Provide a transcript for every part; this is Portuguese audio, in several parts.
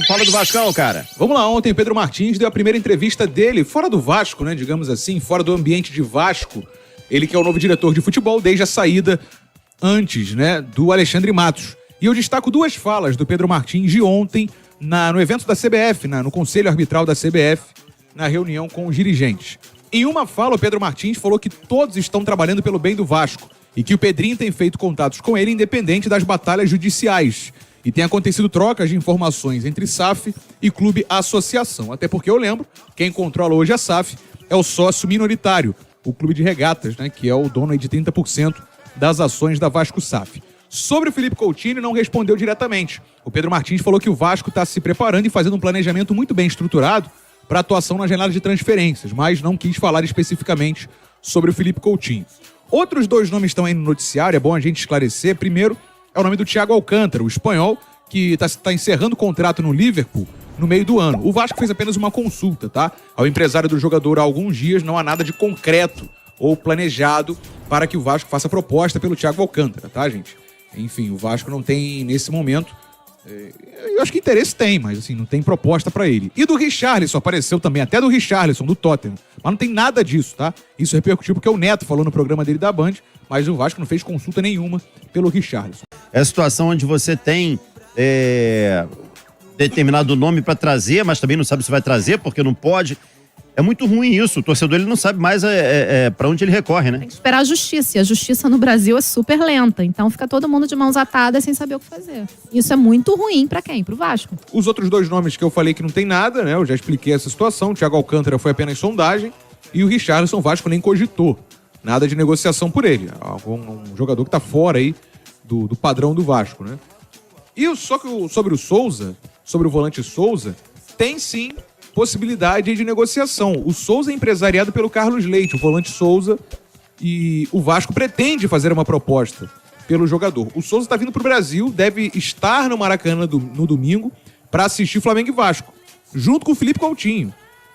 Fala do Vascão, cara. Vamos lá, ontem Pedro Martins deu a primeira entrevista dele fora do Vasco, né, digamos assim, fora do ambiente de Vasco. Ele que é o novo diretor de futebol desde a saída antes, né, do Alexandre Matos. E eu destaco duas falas do Pedro Martins de ontem no evento da CBF, no Conselho Arbitral da CBF, na reunião com os dirigentes. Em uma fala, o Pedro Martins falou que todos estão trabalhando pelo bem do Vasco e que o Pedrinho tem feito contatos com ele independente das batalhas judiciais. E tem acontecido trocas de informações entre SAF e Clube Associação. Até porque eu lembro, quem controla hoje a SAF é o sócio minoritário, o Clube de Regatas, né, que é o dono aí de 30% das ações da Vasco SAF. Sobre o Felipe Coutinho, não respondeu diretamente. O Pedro Martins falou que o Vasco está se preparando e fazendo um planejamento muito bem estruturado para atuação na janela de transferências, mas não quis falar especificamente sobre o Felipe Coutinho. Outros dois nomes estão aí no noticiário, é bom a gente esclarecer. Primeiro, é o nome do Thiago Alcântara, o espanhol, que está encerrando o contrato no Liverpool no meio do ano. O Vasco fez apenas uma consulta, tá? Ao empresário do jogador há alguns dias, não há nada de concreto ou planejado para que o Vasco faça proposta pelo Thiago Alcântara, tá, gente? Enfim, o Vasco não tem, nesse momento, eu acho que interesse tem, mas assim, não tem proposta pra ele. E do Richarlison, apareceu também, até do Richarlison, do Tottenham. Mas não tem nada disso, tá? Isso repercutiu porque o Neto falou no programa dele da Band, mas o Vasco não fez consulta nenhuma pelo Richarlison. É a situação onde você tem determinado nome pra trazer, mas também não sabe se vai trazer, porque não pode. É muito ruim isso, o torcedor ele não sabe mais pra onde ele recorre, né? Tem que esperar a justiça, e a justiça no Brasil é super lenta, então fica todo mundo de mãos atadas sem saber o que fazer. Isso é muito ruim pra quem? Pro Vasco. Os outros dois nomes que eu falei que não tem nada, né? Eu já expliquei essa situação, o Thiago Alcântara foi apenas sondagem e o Richarlison, o Vasco nem cogitou nada de negociação por ele. Um jogador que tá fora aí do padrão do Vasco, né? E sobre o Souza, sobre o volante Souza, tem sim possibilidade de negociação. O Souza é empresariado pelo Carlos Leite, o volante Souza, e o Vasco pretende fazer uma proposta pelo jogador. O Souza está vindo para o Brasil, deve estar no Maracanã no domingo para assistir Flamengo e Vasco, junto com o Felipe Coutinho.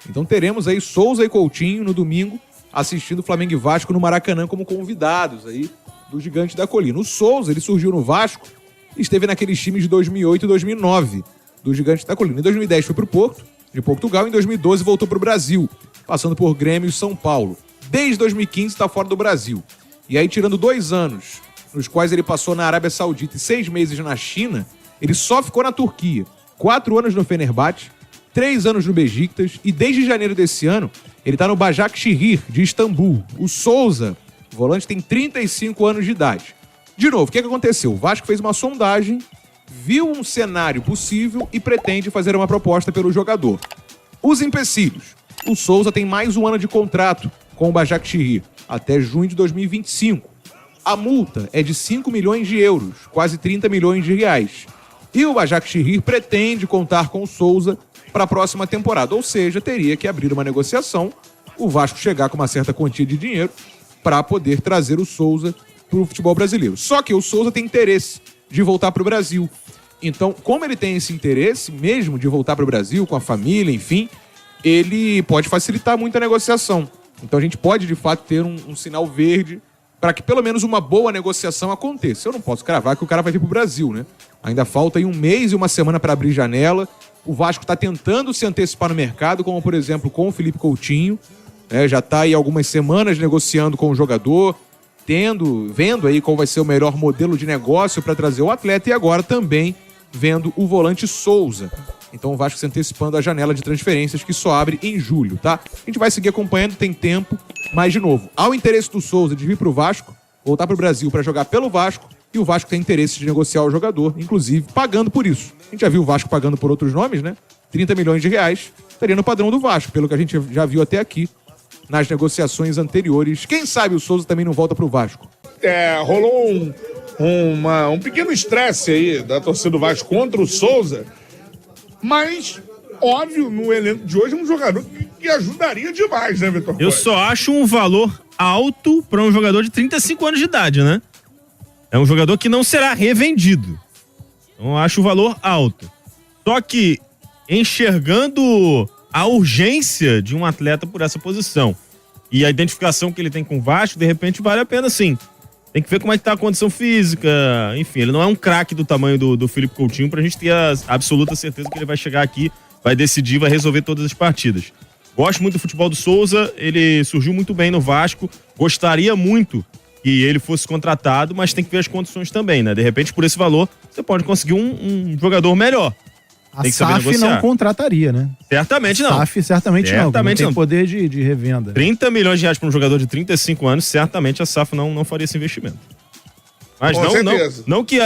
Então teremos aí Souza e Coutinho no domingo assistindo Flamengo e Vasco no Maracanã como convidados aí do Gigante da Colina. O Souza, ele surgiu no Vasco, esteve naqueles times de 2008 e 2009 do Gigante da Colina. Em 2010 foi para o Porto, de Portugal, em 2012 voltou para o Brasil, passando por Grêmio e São Paulo. Desde 2015 está fora do Brasil. E aí, tirando 2 anos, nos quais ele passou na Arábia Saudita e 6 meses na China, ele só ficou na Turquia. 4 anos no Fenerbahçe, 3 anos no Beşiktaş e desde janeiro desse ano, ele está no Başakşehir, de Istambul. O Souza, o volante, tem 35 anos de idade. De novo, o que aconteceu? O Vasco fez uma sondagem, viu um cenário possível e pretende fazer uma proposta pelo jogador. Os empecilhos. O Souza tem mais 1 ano de contrato com o Başakşehir, até junho de 2025. A multa é de 5 milhões de euros, quase 30 milhões de reais. E o Başakşehir pretende contar com o Souza para a próxima temporada, ou seja, teria que abrir uma negociação, o Vasco chegar com uma certa quantia de dinheiro para poder trazer o Souza para o futebol brasileiro. Só que o Souza tem interesse de voltar para o Brasil. Então, como ele tem esse interesse mesmo de voltar para o Brasil, com a família, enfim, ele pode facilitar muito a negociação. Então a gente pode, de fato, ter um sinal verde para que pelo menos uma boa negociação aconteça. Eu não posso cravar que o cara vai vir para o Brasil, né? Ainda falta aí 1 mês e 1 semana para abrir janela. O Vasco está tentando se antecipar no mercado, como por exemplo com o Felipe Coutinho. Já está aí algumas semanas negociando com o jogador, vendo aí qual vai ser o melhor modelo de negócio para trazer o atleta e agora também vendo o volante Souza. Então o Vasco se antecipando a janela de transferências que só abre em julho, tá? A gente vai seguir acompanhando, tem tempo, mas de novo, há o interesse do Souza de vir pro Vasco, voltar pro Brasil para jogar pelo Vasco, e o Vasco tem interesse de negociar o jogador, inclusive pagando por isso. A gente já viu o Vasco pagando por outros nomes, né? 30 milhões de reais, estaria no padrão do Vasco, pelo que a gente já viu até aqui nas negociações anteriores. Quem sabe o Souza também não volta pro Vasco. Rolou um pequeno estresse aí da torcida do Vasco contra o Souza, mas, óbvio, no elenco de hoje é um jogador que ajudaria demais, né, Vitor? Eu só acho um valor alto para um jogador de 35 anos de idade, né? É um jogador que não será revendido. Então eu acho o valor alto. Só que, enxergando a urgência de um atleta por essa posição e a identificação que ele tem com o Vasco, de repente vale a pena sim. Tem que ver como é que tá a condição física. Enfim, ele não é um craque do tamanho do Felipe Coutinho pra gente ter a absoluta certeza que ele vai chegar aqui, vai decidir, vai resolver todas as partidas. Gosto muito do futebol do Souza, ele surgiu muito bem no Vasco, gostaria muito que ele fosse contratado, mas tem que ver as condições também, né? De repente, por esse valor, você pode conseguir um jogador melhor. A Tem que saber SAF negociar. não contrataria, né? Certamente não. SAF certamente não. Certamente Não não. tem poder de revenda. 30 milhões de reais para um jogador de 35 anos, certamente a SAF não faria esse investimento. Mas Com certeza. não que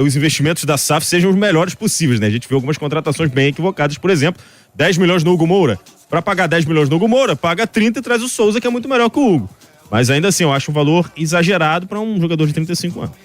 os investimentos da SAF sejam os melhores possíveis, né? A gente viu algumas contratações bem equivocadas, por exemplo, 10 milhões no Hugo Moura. Para pagar 10 milhões no Hugo Moura, paga 30 e traz o Souza, que é muito melhor que o Hugo. Mas ainda assim, eu acho um valor exagerado para um jogador de 35 anos.